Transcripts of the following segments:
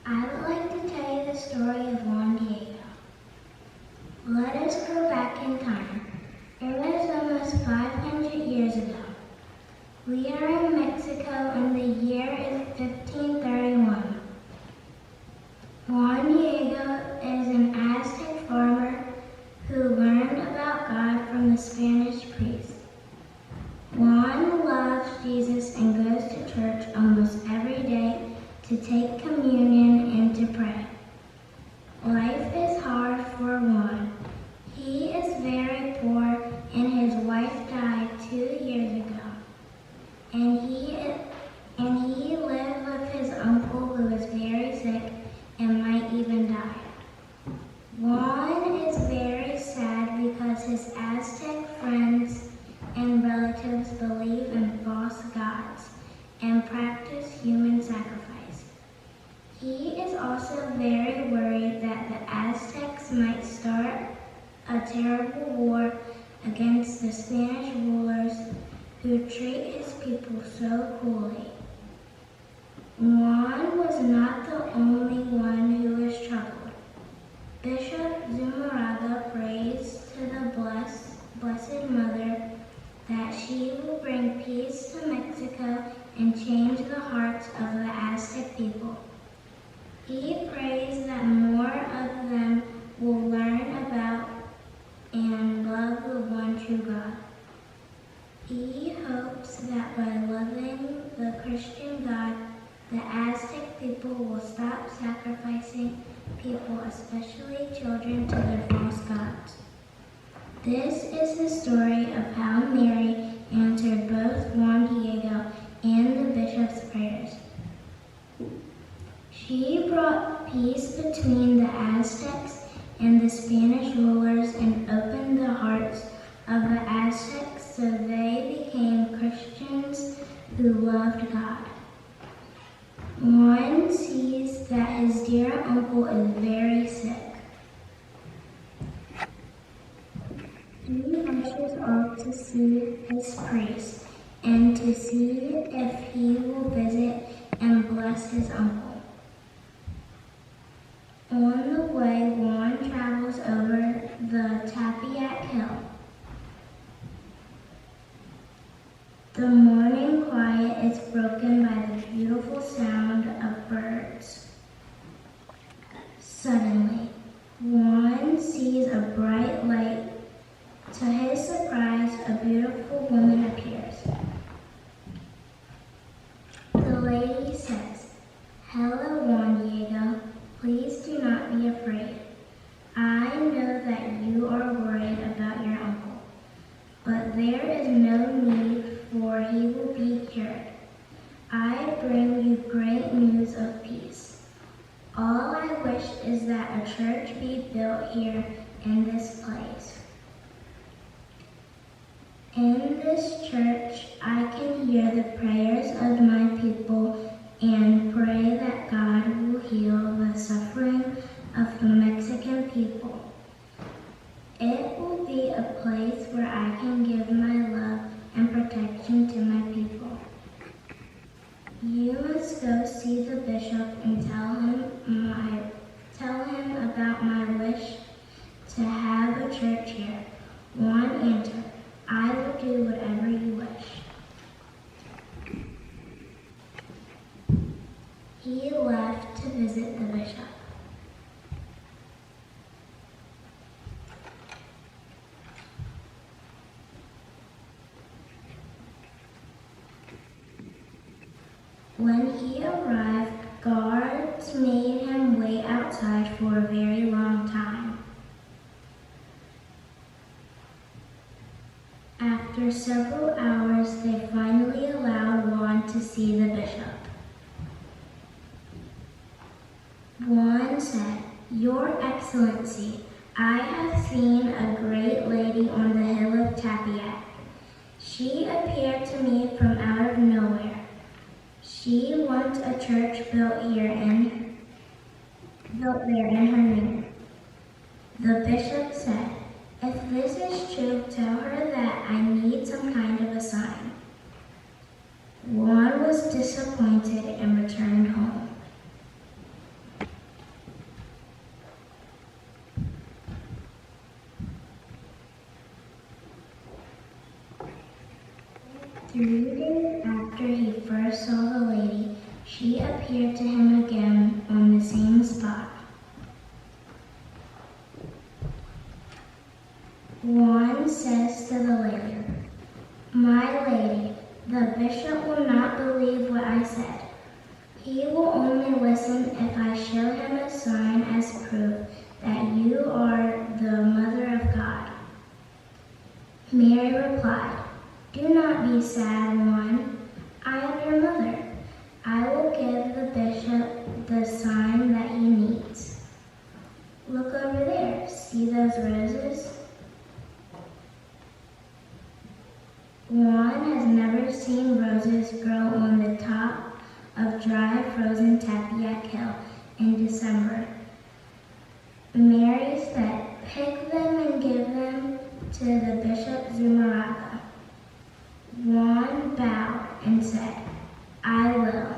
I would like to tell you the story of Juan Diego. Let us go back in time. It was almost 500 years ago. We are in Mexico and the year is 1531. Juan Diego is an Aztec farmer who learned about God from the Spanish priest. Juan loves Jesus and goes to church almost every day to take communion and to pray. Life is hard for Juan. He is very poor and his wife died 2 years ago. And he lived with his uncle who is very sick and might even die. Juan is very sad because his Aztec friends and relatives believe in false gods and practice human sacrifice. He is also very worried that the Aztecs might start a terrible war against the Spanish rulers who treat his people so cruelly. Juan was not the only one who was troubled. Bishop Zumaraga prays to the Blessed Mother that she will bring peace to Mexico and change the hearts of the Aztec people. He prays that more of them will learn about and love the one true God. He hopes that by loving the Christian God, the Aztec people will stop sacrificing people, especially children, to their false gods. This is the story of how Mary answered both Juan Diego and the bishop's prayers. She brought peace between the Aztecs and the Spanish rulers and opened the hearts of the Aztecs so they became Christians who loved God. Juan sees that his dear uncle is very sick. He rushes off to see his priest and to see if he will visit and bless his uncle. On the way, Juan travels over the Tapiac Hill. The morning quiet is broken by the beautiful sound of birds. Suddenly, Juan sees a bright light. To his surprise, a beautiful woman appears. The lady says, "Hello, Juan Diego. Please do not be afraid. I know that you are worried about your uncle, but there is no need, for he will be cured. I bring you great news of peace. All I wish is that a church be built here in this place. In this church, I can hear the prayers of my people and pray that God will heal the suffering of the Mexican people. It will be a place where I can give my love and protection to my people. You must go see the bishop and tell him about my wish to have a church here." Juan answered, "I will do whatever you wish." He left to visit the bishop. When he arrived, guards made him wait outside for a very long time. After several hours, they finally allowed Juan to see the bishop. Juan said, "Your Excellency, I have seen a great lady on the hill of Tapiac. She appeared to me from out of nowhere. She wants a church built there in her name." The bishop said, "If this is true, tell her that I need some kind of a sign." Juan was disappointed and returned home. 3 days after he first saw the lady, she appeared to him again on the same spot. Juan says to the lady, "My lady, the bishop will not believe what I said. He will only listen if I show him a sign as proof that you are the Mother of God." Mary replied, "Do not be sad, Juan. I am your mother. I will give the bishop the sign that he needs. Look over there. See those roses?" Juan has never seen roses grow on the top of dry, frozen Tepeyac Hill in December. Mary said, "Pick them and give them to the Bishop Zumaraga." Juan bowed and said, "I will."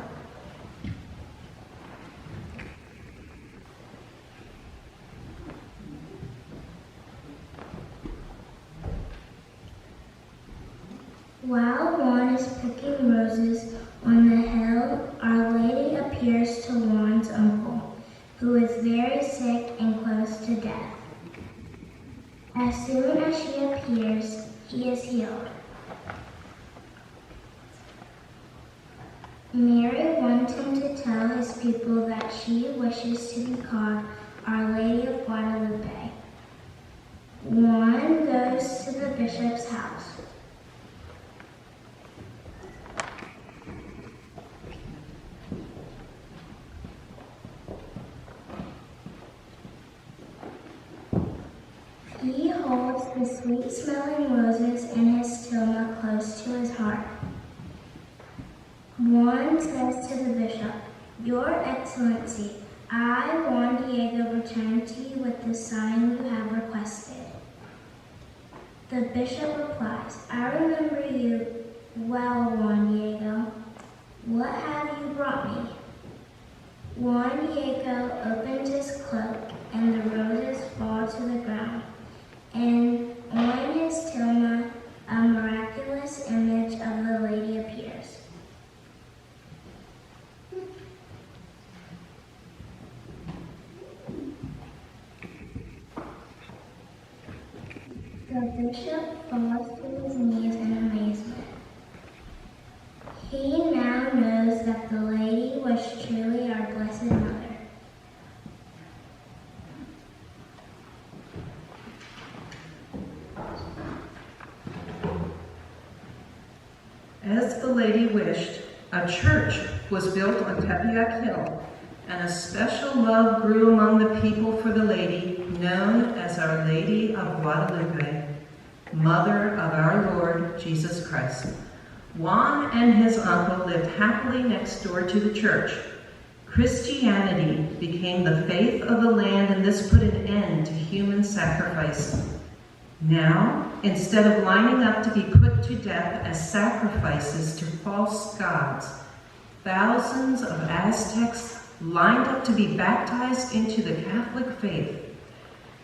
While Juan is picking roses on the hill, Our Lady appears to Juan's uncle, who is very sick and close to death. As soon as she appears, he is healed. Mary wants him to tell his people that she wishes to be called Our Lady of Guadalupe. Juan goes to the bishop's house. He holds the sweet-smelling roses in his tilma close to his heart. Juan says to the bishop, "Your Excellency, I, Juan Diego, return to you with the sign you have requested." The bishop replies, "I remember you well, Juan Diego. What have you brought me?" Juan Diego opens his cloak, and the roses fall to the ground. And on his tilma, a miraculous image of the Lady appears. The bishop falls to his knees in amazement. He now knows that the Lady was truly our Blessed Mother. As the Lady wished, a church was built on Tepeyac Hill, and a special love grew among the people for the Lady, known as Our Lady of Guadalupe, Mother of our Lord Jesus Christ. Juan and his uncle lived happily next door to the church. Christianity became the faith of the land, and this put an end to human sacrifice. Now, instead of lining up to be put to death as sacrifices to false gods, thousands of Aztecs lined up to be baptized into the Catholic faith.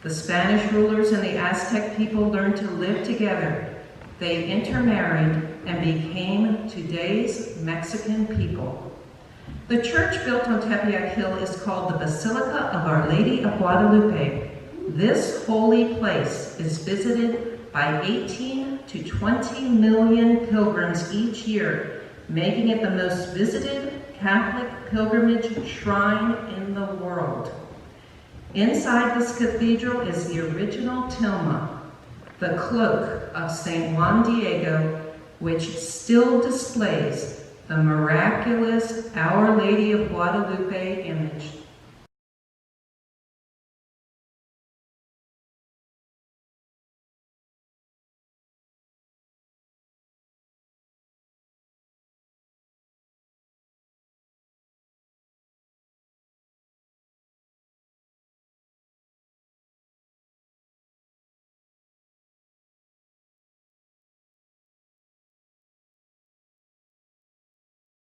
The Spanish rulers and the Aztec people learned to live together. They intermarried and became today's Mexican people. The church built on Tepeyac Hill is called the Basilica of Our Lady of Guadalupe. This holy place is visited by 18 to 20 million pilgrims each year, making it the most visited Catholic pilgrimage shrine in the world. Inside this cathedral is the original tilma, the cloak of St. Juan Diego, which still displays the miraculous Our Lady of Guadalupe image.